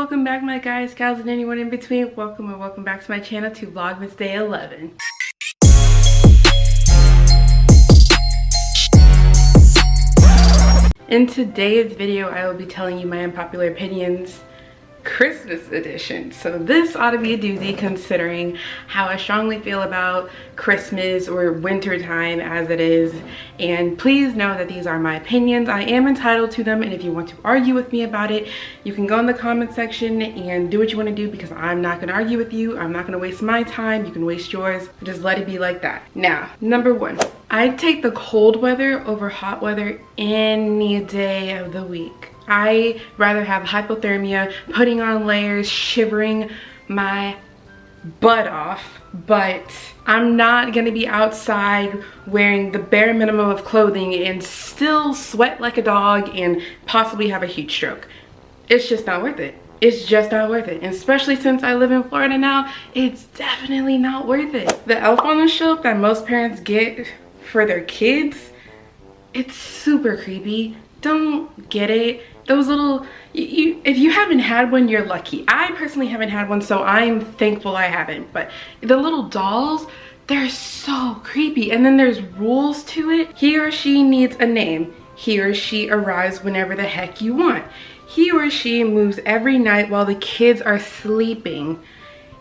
welcome back my guys, gals, and anyone in between. Welcome and welcome back to my channel to Vlogmas Day 11. In today's video, I will be telling you my unpopular opinions Christmas edition. So this ought to be a doozy considering how I strongly feel about Christmas or winter time as it is. And please know that these are my opinions. I am entitled to them, and if you want to argue with me about it, you can go in the comment section and do what you want to do, because I'm not going to argue with you. I'm not going to waste my time. You can waste yours. Just let it be like that. Now, number one, I'd take the cold weather over hot weather any day of the week. I rather have hypothermia, putting on layers, shivering my butt off, but I'm not gonna be outside wearing the bare minimum of clothing and still sweat like a dog and possibly have a heat stroke. It's just not worth it. It's just not worth it. And especially since I live in Florida now, it's definitely not worth it. The elf on the shelf that most parents get for their kids, it's super creepy. Don't get it. Those little, if you haven't had one, you're lucky. I personally haven't had one, so I'm thankful I haven't. But the little dolls, they're so creepy. And then there's rules to it. He or she needs a name. He or she arrives whenever the heck you want. He or she moves every night while the kids are sleeping.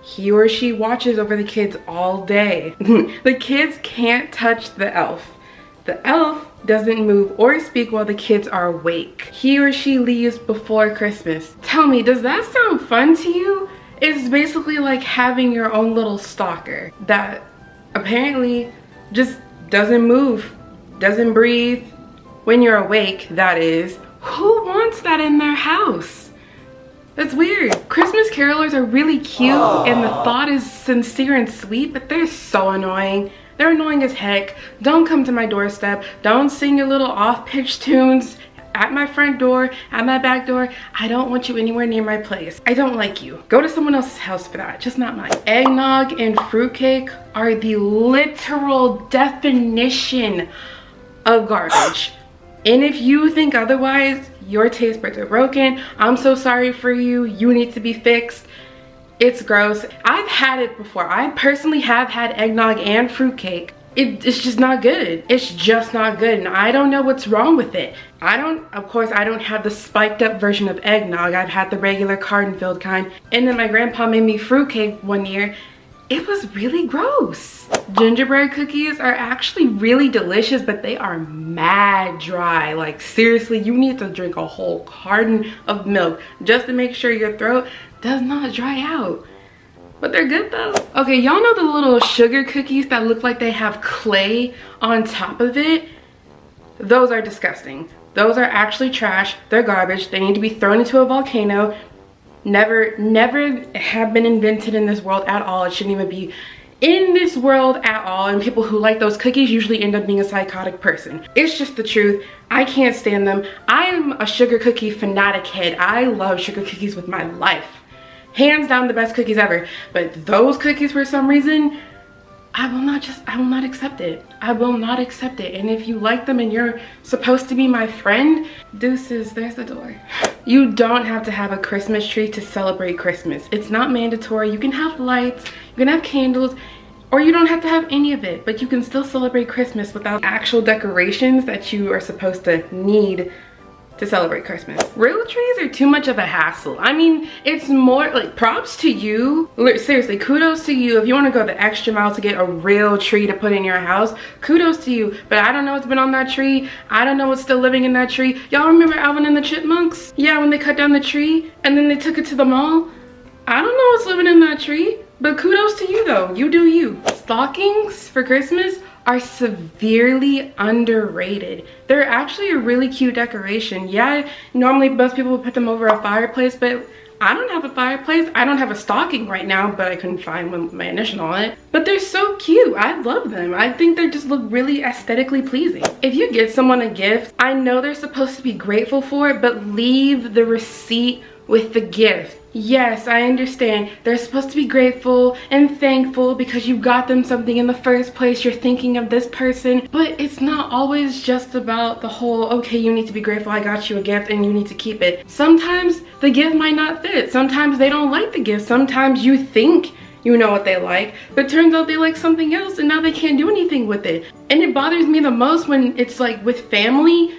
He or she watches over the kids all day. The kids can't touch the elf. The elf doesn't move or speak while the kids are awake. He or she leaves before Christmas. Tell me, does that sound fun to you? It's basically like having your own little stalker that apparently just doesn't move, doesn't breathe. When you're awake, that is. Who wants that in their house? That's weird. Christmas carolers are really cute and the thought is sincere and sweet, but they're so annoying. They're annoying as heck. Don't come to my doorstep. Don't sing your little off-pitch tunes at my front door, at my back door. I don't want you anywhere near my place. I don't like you. Go to someone else's house for that, just not mine. Eggnog and fruitcake are the literal definition of garbage. And if you think otherwise, your taste buds are broken. I'm so sorry for you. You need to be fixed. It's gross. I've had it before. I personally have had eggnog and fruitcake. It's just not good. It's just not good, and I don't know what's wrong with it. Of course, I don't have the spiked up version of eggnog. I've had the regular carton-filled kind. And then my grandpa made me fruitcake one year. It was really gross. Gingerbread cookies are actually really delicious, but they are mad dry. Like seriously, you need to drink a whole carton of milk just to make sure your throat does not dry out. But they're good though. Okay, y'all know the little sugar cookies that look like they have clay on top of it? Those are disgusting. Those are actually trash. They're garbage. They need to be thrown into a volcano. Never have been invented in this world at all. It shouldn't even be in this world at all, and people who like those cookies usually end up being a psychotic person. It's just the truth. I can't stand them. I'm a sugar cookie fanatic head. I love sugar cookies with my life. Hands down the best cookies ever. But those cookies, for some reason, I will not accept it. I will not accept it. And if you like them and you're supposed to be my friend, deuces, there's the door. You don't have to have a Christmas tree to celebrate Christmas. It's not mandatory. You can have lights, you can have candles, or you don't have to have any of it, but you can still celebrate Christmas without actual decorations that you are supposed to need to celebrate Christmas. Real trees are too much of a hassle. I mean, it's more like props to you. Seriously, kudos to you. If you want to go the extra mile to get a real tree to put in your house, kudos to you. But I don't know what's been on that tree. I don't know what's still living in that tree. Y'all remember Alvin and the Chipmunks? Yeah, when they cut down the tree and then they took it to the mall. I don't know what's living in that tree, but kudos to you though. You do you. Stockings for Christmas are severely underrated. They're actually a really cute decoration. Yeah, normally most people would put them over a fireplace, but I don't have a fireplace. I don't have a stocking right now, but I couldn't find one with my initial on it. But they're so cute. I love them. I think they just look really aesthetically pleasing. If you get someone a gift, I know they're supposed to be grateful for it, but leave the receipt with the gift. Yes, I understand. They're supposed to be grateful and thankful because you got them something in the first place. You're thinking of this person. But it's not always just about the whole, okay, you need to be grateful, I got you a gift and you need to keep it. Sometimes the gift might not fit. Sometimes they don't like the gift. Sometimes you think you know what they like, but turns out they like something else and now they can't do anything with it. And it bothers me the most when it's like with family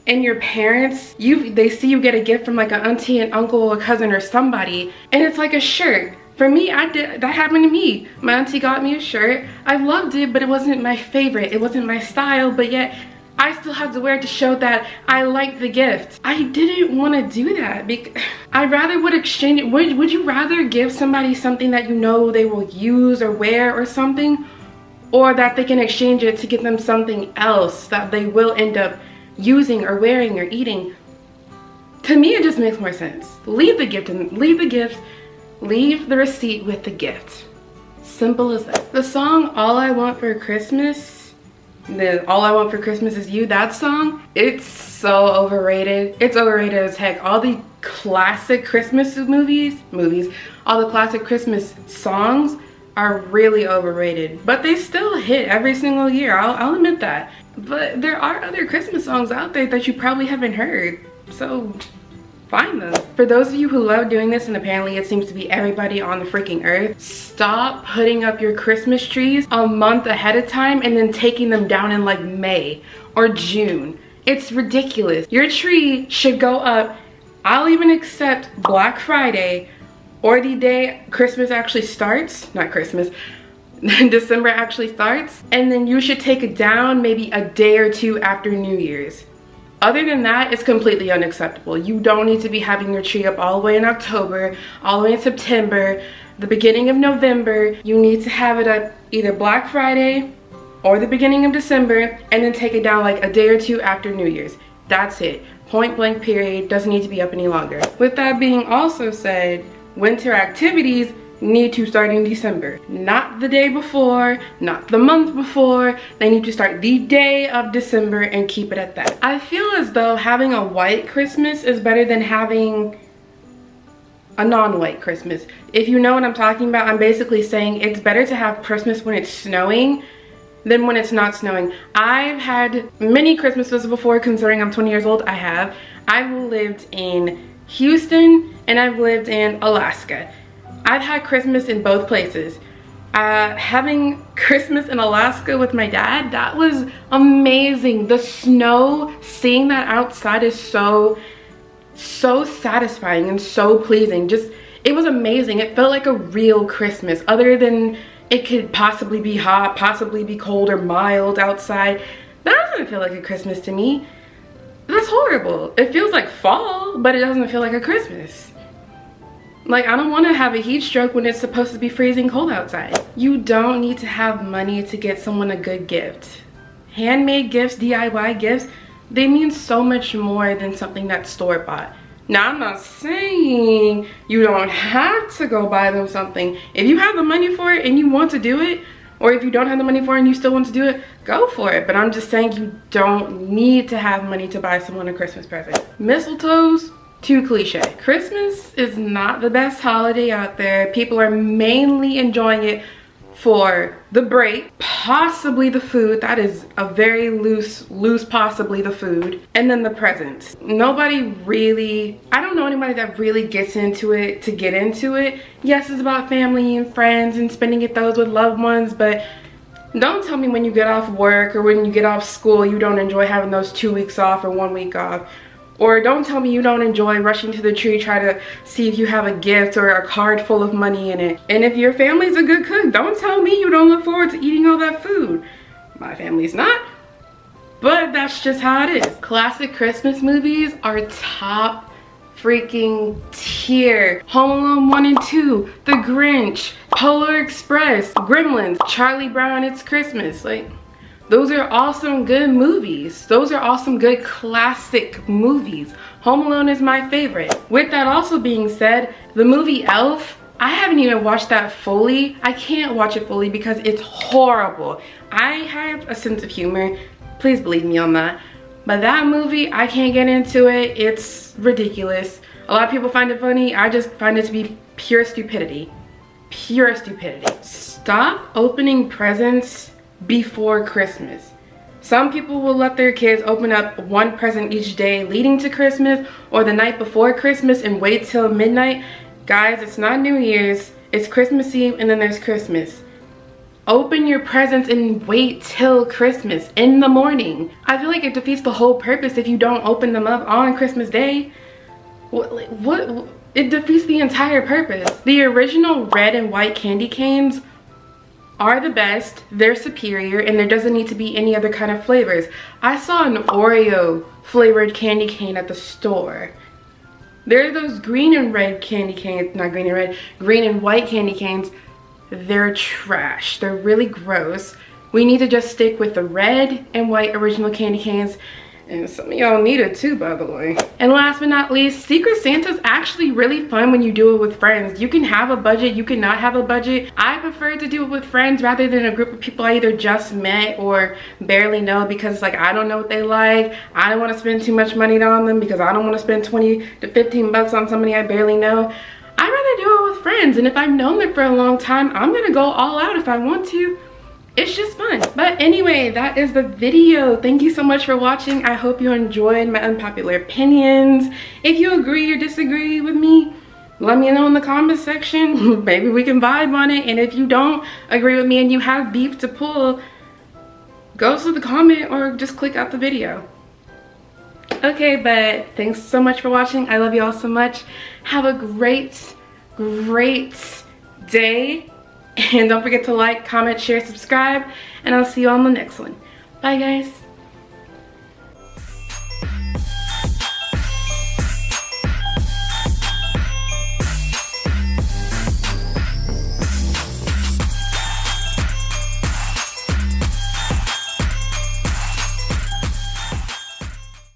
and your parents, they see you get a gift from like an auntie, an uncle, a cousin, or somebody, and it's like a shirt. For me, that happened to me. My auntie got me a shirt. I loved it, but it wasn't my favorite. It wasn't my style, but yet I still had to wear it to show that I liked the gift. I didn't want to do that because I rather would exchange it. Would you rather give somebody something that you know they will use or wear or something, or that they can exchange it to get them something else that they will end up using or wearing or eating? To me, it just makes more sense. Leave the gift and leave the receipt with the gift. Simple as that. The song All I Want for Christmas, All I Want for Christmas Is You, that song, it's so overrated. It's overrated as heck. All the classic Christmas movies, all the classic Christmas songs are really overrated, but they still hit every single year. I'll admit that. But there are other Christmas songs out there that you probably haven't heard, so find them. For those of you who love doing this, and apparently it seems to be everybody on the freaking earth, stop putting up your Christmas trees a month ahead of time and then taking them down in like May or June. It's ridiculous. Your tree should go up, I'll even accept Black Friday or the day Christmas actually starts, not Christmas, December actually starts, and then you should take it down maybe a day or two after New Year's. Other than that, it's completely unacceptable. You don't need to be having your tree up all the way in October, all the way in September, the beginning of November. You need to have it up either Black Friday or the beginning of December, and then take it down like a day or two after New Year's. That's it. Point blank period. Doesn't need to be up any longer. With that being also said, winter activities need to start in December. Not the day before, not the month before. They need to start the day of December and keep it at that. I feel as though having a white Christmas is better than having a non-white Christmas. If you know what I'm talking about, I'm basically saying it's better to have Christmas when it's snowing than when it's not snowing. I've had many Christmases before, considering I'm 20 years old. I've lived in Houston and I've lived in Alaska. I've had Christmas in both places. Having Christmas in Alaska with my dad, that was amazing. The snow, seeing that outside is so satisfying and so pleasing. It was amazing. It felt like a real Christmas, other than it could possibly be hot, possibly be cold or mild outside. That doesn't feel like a Christmas to me. That's horrible. It feels like fall, but it doesn't feel like a Christmas. Like, I don't want to have a heat stroke when it's supposed to be freezing cold outside. You don't need to have money to get someone a good gift. Handmade gifts, DIY gifts, they mean so much more than something that's store-bought. Now, I'm not saying you don't have to go buy them something. If you have the money for it and you want to do it, or if you don't have the money for it and you still want to do it, go for it. But I'm just saying you don't need to have money to buy someone a Christmas present. Mistletoes, too cliche. Christmas is not the best holiday out there. People are mainly enjoying it for the break, possibly the food. That is a very loose possibly the food, and then the presents. Nobody really, I don't know anybody that really gets into it to get into it. Yes, it's about family and friends and spending those with loved ones, but don't tell me when you get off work or when you get off school you don't enjoy having those 2 weeks off or 1 week off. Or don't tell me you don't enjoy rushing to the tree, try to see if you have a gift or a card full of money in it. And if your family's a good cook, don't tell me you don't look forward to eating all that food. My family's not, but that's just how it is. Classic Christmas movies are top freaking tier. Home Alone 1 and 2, The Grinch, Polar Express, Gremlins, Charlie Brown, It's Christmas. Like, those are awesome good movies. Those are awesome good classic movies. Home Alone is my favorite. With that also being said, the movie Elf, I haven't even watched that fully. I can't watch it fully because it's horrible. I have a sense of humor. Please believe me on that. But that movie, I can't get into it. It's ridiculous. A lot of people find it funny. I just find it to be pure stupidity. Pure stupidity. Stop opening presents before Christmas. Some people will let their kids open up one present each day leading to Christmas or the night before Christmas and wait till midnight. Guys, it's not New Year's. It's Christmas Eve and then there's Christmas. Open your presents and wait till Christmas in the morning. I feel like it defeats the whole purpose if you don't open them up on Christmas Day. What? It defeats the entire purpose. The original red and white candy canes are the best. They're superior and there doesn't need to be any other kind of flavors. I saw an Oreo flavored candy cane at the store. There are those green and red candy canes, not green and red, green and white candy canes. They're trash. They're really gross. We need to just stick with the red and white original candy canes. And some of y'all need it too, by the way. And last but not least, Secret Santa's actually really fun when you do it with friends. You can have a budget, you can not have a budget. I prefer to do it with friends rather than a group of people I either just met or barely know, because it's like, I don't know what they like. I don't want to spend too much money on them because I don't want to spend 20 to 15 bucks on somebody I barely know. I'd rather do it with friends, and if I've known them for a long time, I'm gonna go all out if I want to. It's just fun. But anyway, that is the video. Thank you so much for watching. I hope you enjoyed my unpopular opinions. If you agree or disagree with me, let me know in the comment section. Maybe we can vibe on it. And if you don't agree with me and you have beef to pull, go to the comment or just click out the video. Okay, but thanks so much for watching. I love you all so much. Have a great day. And don't forget to like, comment, share, subscribe. And I'll see you on the next one. Bye, guys.